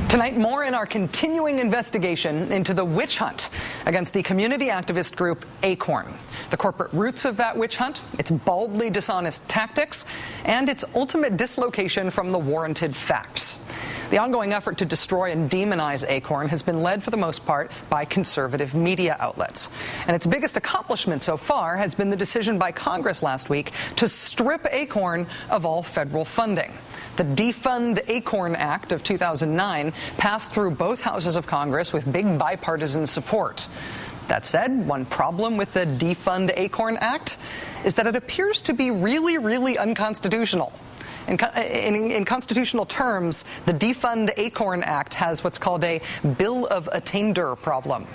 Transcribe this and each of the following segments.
Tonight, more in our continuing investigation into the witch hunt against the community activist group Acorn. The corporate roots of that witch hunt, its baldly dishonest tactics, and its ultimate dislocation from the warranted facts. The ongoing effort to destroy and demonize Acorn has been led, for the most part, by conservative media outlets. And its biggest accomplishment so far has been the decision by Congress last week to strip Acorn of all federal funding. The Defund Acorn Act of 2009 passed through both houses of Congress with big bipartisan support. That said, one problem with the Defund Acorn Act is that it appears to be really unconstitutional. In constitutional terms, the Defund Acorn Act has what's called a Bill of Attainder problem.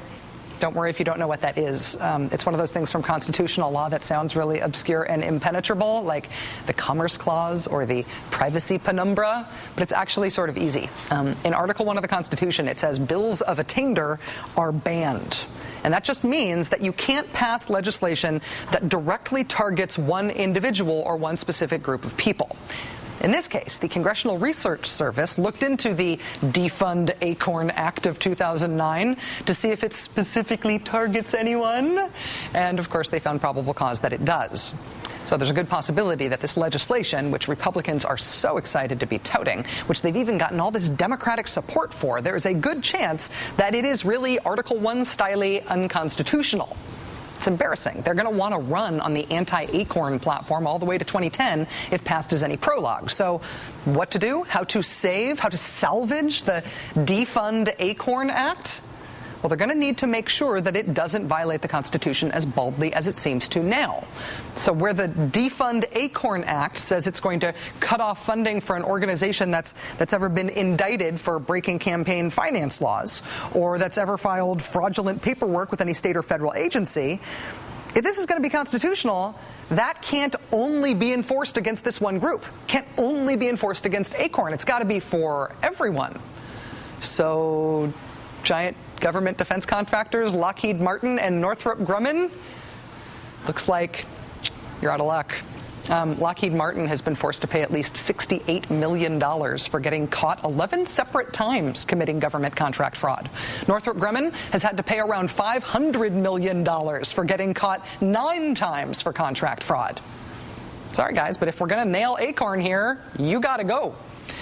Don't worry if you don't know what that is. It's one of those things from constitutional law that sounds really obscure and impenetrable, like the Commerce Clause or the Privacy Penumbra, but it's actually sort of easy. In Article 1 of the Constitution, it says bills of attainder are banned. And that just means that you can't pass legislation that directly targets one individual or one specific group of people. In this case, the Congressional Research Service looked into the Defund Acorn Act of 2009 to see if it specifically targets anyone. And of course, they found probable cause that it does. So there's a good possibility that this legislation, which Republicans are so excited to be touting, which they've even gotten all this Democratic support for, there's a good chance that it is really Article 1-style unconstitutional. It's embarrassing. They're going to want to run on the anti-Acorn platform all the way to 2010 if passed as any prologue. So what to do? How to salvage the Defund Acorn Act? Well, they're going to need to make sure that it doesn't violate the Constitution as baldly as it seems to now. So where the Defund Acorn Act says it's going to cut off funding for an organization that's ever been indicted for breaking campaign finance laws, or that's ever filed fraudulent paperwork with any state or federal agency, if this is going to be constitutional, that can't only be enforced against this one group. Can't only be enforced against Acorn. It's got to be for everyone. So giant government defense contractors, Lockheed Martin and Northrop Grumman, looks like you're out of luck. Lockheed Martin has been forced to pay at least $68 million for getting caught 11 separate times committing government contract fraud. Northrop Grumman has had to pay around $500 million for getting caught 9 times for contract fraud. Sorry, guys, but if we're going to nail Acorn here, you got to go.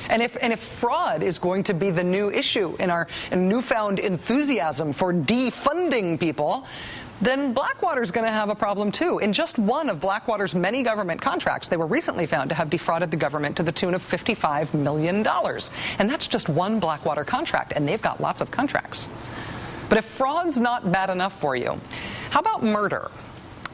And if fraud is going to be the new issue in our newfound enthusiasm for defunding people, then Blackwater's going to have a problem too. In just one of Blackwater's many government contracts, they were recently found to have defrauded the government to the tune of $55 million. And that's just one Blackwater contract, and they've got lots of contracts. But if fraud's not bad enough for you, how about murder?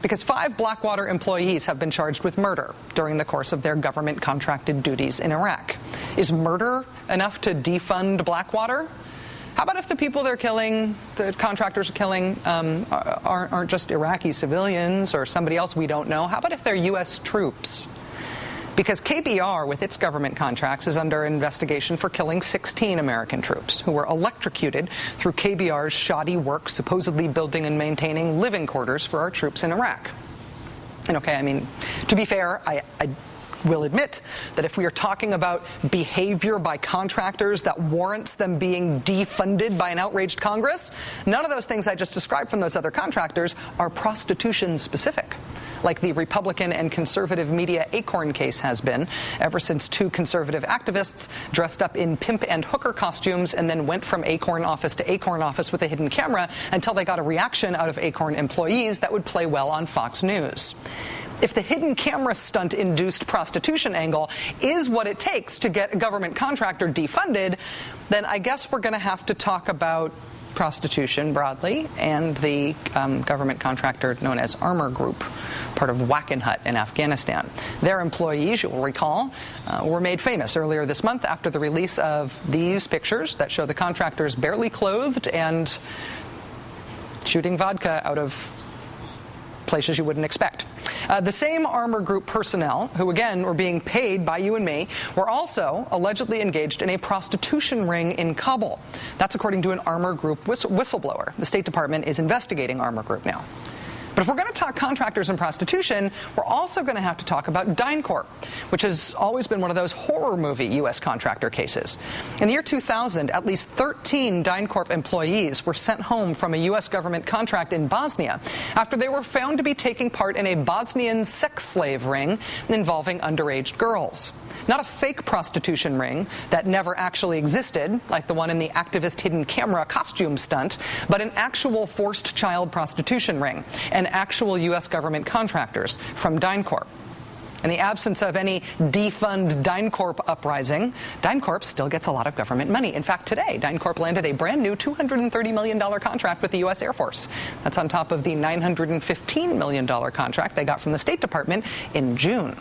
Because 5 Blackwater employees have been charged with murder during the course of their government contracted duties in Iraq. Is murder enough to defund Blackwater? How about if the people they're killing, the contractors are killing, aren't just Iraqi civilians or somebody else we don't know? How about if they're U.S. troops? Because KBR, with its government contracts, is under investigation for killing 16 American troops who were electrocuted through KBR's shoddy work supposedly building and maintaining living quarters for our troops in Iraq. And okay, I mean, to be fair, I will admit that if we are talking about behavior by contractors that warrants them being defunded by an outraged Congress, none of those things I just described from those other contractors are prostitution specific, like the Republican and conservative media Acorn case has been, ever since 2 conservative activists dressed up in pimp and hooker costumes and then went from Acorn office to Acorn office with a hidden camera until they got a reaction out of Acorn employees that would play well on Fox News. If the hidden camera stunt-induced prostitution angle is what it takes to get a government contractor defunded, then I guess we're going to have to talk about prostitution broadly and the government contractor known as Armor Group, part of Wackenhut in Afghanistan. Their employees, you will recall, were made famous earlier this month after the release of these pictures that show the contractors barely clothed and shooting vodka out of places you wouldn't expect. The same Armor Group personnel, who again were being paid by you and me, were also allegedly engaged in a prostitution ring in Kabul. That's according to an Armor Group whistleblower. The State Department is investigating Armor Group now. But if we're going to talk contractors and prostitution, we're also going to have to talk about DynCorp, which has always been one of those horror movie U.S. contractor cases. In the year 2000, at least 13 DynCorp employees were sent home from a U.S. government contract in Bosnia after they were found to be taking part in a Bosnian sex slave ring involving underage girls. Not a fake prostitution ring that never actually existed, like the one in the activist hidden camera costume stunt, but an actual forced child prostitution ring and actual U.S. government contractors from DynCorp. In the absence of any defund DynCorp uprising, DynCorp still gets a lot of government money. In fact, today, DynCorp landed a brand new $230 million contract with the U.S. Air Force. That's on top of the $915 million contract they got from the State Department in June.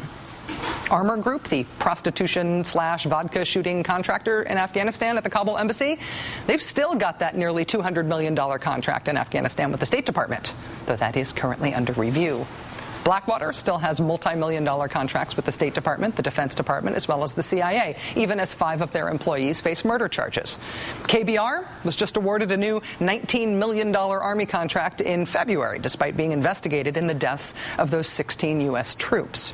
Armor Group, the prostitution/vodka shooting contractor in Afghanistan at the Kabul embassy, they've still got that nearly $200 million contract in Afghanistan with the State Department, though that is currently under review. Blackwater still has multi-million-dollar contracts with the State Department, the Defense Department, as well as the CIA, even as 5 of their employees face murder charges. KBR was just awarded a new $19 million Army contract in February, despite being investigated in the deaths of those 16 U.S. troops.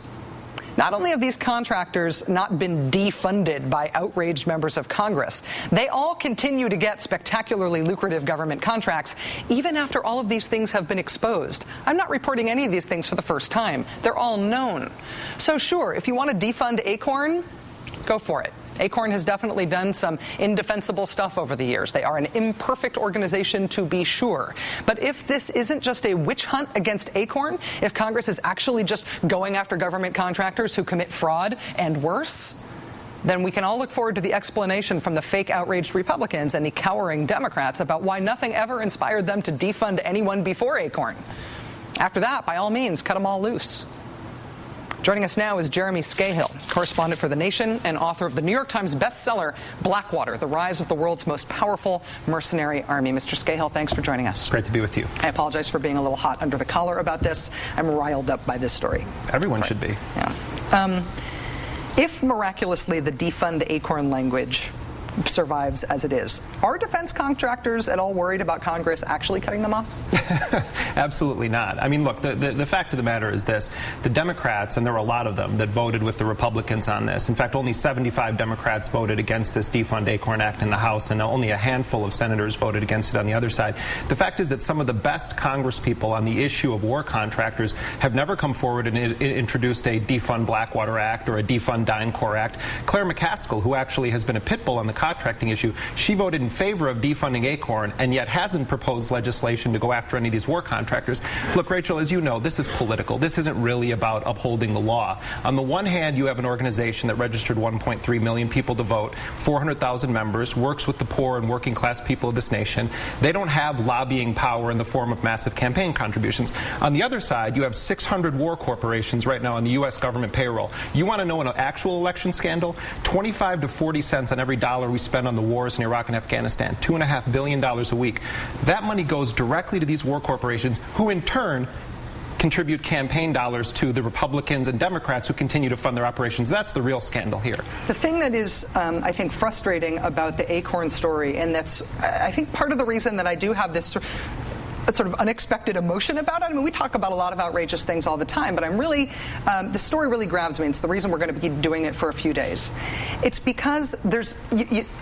Not only have these contractors not been defunded by outraged members of Congress, they all continue to get spectacularly lucrative government contracts, even after all of these things have been exposed. I'm not reporting any of these things for the first time. They're all known. So sure, if you want to defund Acorn, go for it. Acorn has definitely done some indefensible stuff over the years. They are an imperfect organization, to be sure. But if this isn't just a witch hunt against Acorn, if Congress is actually just going after government contractors who commit fraud and worse, then we can all look forward to the explanation from the fake outraged Republicans and the cowering Democrats about why nothing ever inspired them to defund anyone before Acorn. After that, by all means, cut them all loose. Joining us now is Jeremy Scahill, correspondent for The Nation and author of the New York Times bestseller, Blackwater, The Rise of the World's Most Powerful Mercenary Army. Mr. Scahill, thanks for joining us. Great to be with you. I apologize for being a little hot under the collar about this. I'm riled up by this story. Everyone should be. Yeah. If miraculously the defund Acorn language survives as it is, are defense contractors at all worried about Congress actually cutting them off? Absolutely not. I mean, look, the fact of the matter is this. The Democrats, and there were a lot of them that voted with the Republicans on this. In fact, only 75 Democrats voted against this Defund Acorn Act in the House, and only a handful of senators voted against it on the other side. The fact is that some of the best congresspeople on the issue of war contractors have never come forward and introduced a Defund Blackwater Act or a Defund DynCorp Act. Claire McCaskill, who actually has been a pit bull on the contracting issue, she voted in favor of defunding Acorn and yet hasn't proposed legislation to go after any of these war contractors. Look, Rachel, as you know, this is political. This isn't really about upholding the law. On the one hand, you have an organization that registered 1.3 million people to vote, 400,000 members, works with the poor and working class people of this nation. They don't have lobbying power in the form of massive campaign contributions. On the other side, you have 600 war corporations right now on the U.S. government payroll. You want to know an actual election scandal? 25 to 40 cents on every dollar we spend on the wars in Iraq and Afghanistan, $2.5 billion a week. That money goes directly to these war corporations, who in turn contribute campaign dollars to the Republicans and Democrats who continue to fund their operations. That's the real scandal here. The thing that is, I think, frustrating about the Acorn story, and that's, I think, part of the reason that I do have this sort of unexpected emotion about it. I mean, we talk about a lot of outrageous things all the time, but I'm really, the story really grabs me. It's the reason we're going to be doing it for a few days. It's because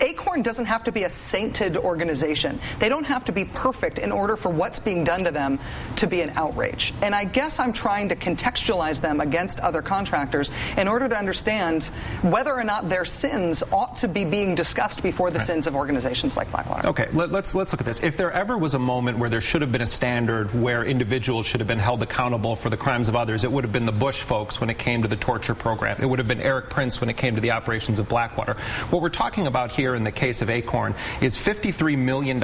Acorn doesn't have to be a sainted organization. They don't have to be perfect in order for what's being done to them to be an outrage. And I guess I'm trying to contextualize them against other contractors in order to understand whether or not their sins ought to be being discussed before the sins of organizations like Blackwater. Okay, let's look at this. If there ever was a moment where there should have been a standard where individuals should have been held accountable for the crimes of others, it would have been the Bush folks when it came to the torture program. It would have been Eric Prince when it came to the operations of Blackwater. What we're talking about here in the case of Acorn is $53 million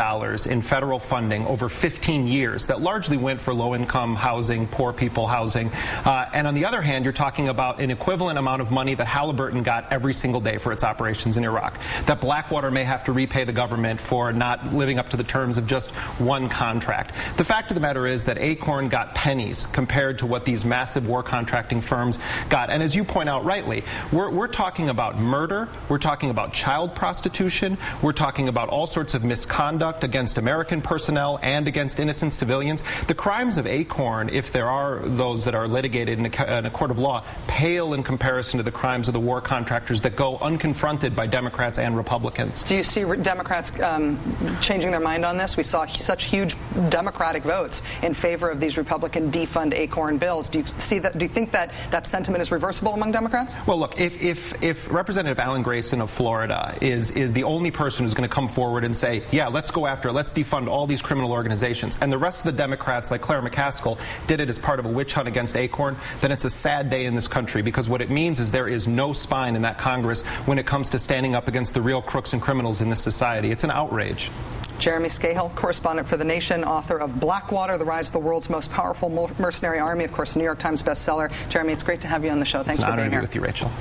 in federal funding over 15 years that largely went for low-income housing, poor people housing. And on the other hand, you're talking about an equivalent amount of money that Halliburton got every single day for its operations in Iraq, that Blackwater may have to repay the government for not living up to the terms of just one contract. The fact of the matter is that Acorn got pennies compared to what these massive war contracting firms got. And as you point out rightly, we're talking about murder, we're talking about child prostitution, we're talking about all sorts of misconduct against American personnel and against innocent civilians. The crimes of Acorn, if there are those that are litigated in a court of law, pale in comparison to the crimes of the war contractors that go unconfronted by Democrats and Republicans. Do you see Democrats changing their mind on this? We saw such huge Democratic votes in favor of these Republican defund Acorn bills. Do you see that? Do you think that that sentiment is reversible among Democrats? Well, look, if Representative Alan Grayson of Florida is the only person who's going to come forward and say, yeah, let's go after it, let's defund all these criminal organizations, and the rest of the Democrats, like Claire McCaskill, did it as part of a witch hunt against Acorn, then it's a sad day in this country, because what it means is there is no spine in that Congress when it comes to standing up against the real crooks and criminals in this society. It's an outrage. Jeremy Scahill, correspondent for The Nation, author of Blackwater, The Rise of the World's Most Powerful Mercenary Army, of course, New York Times bestseller. Jeremy, it's great to have you on the show. Thanks for being here. It's an honor to be with you, Rachel.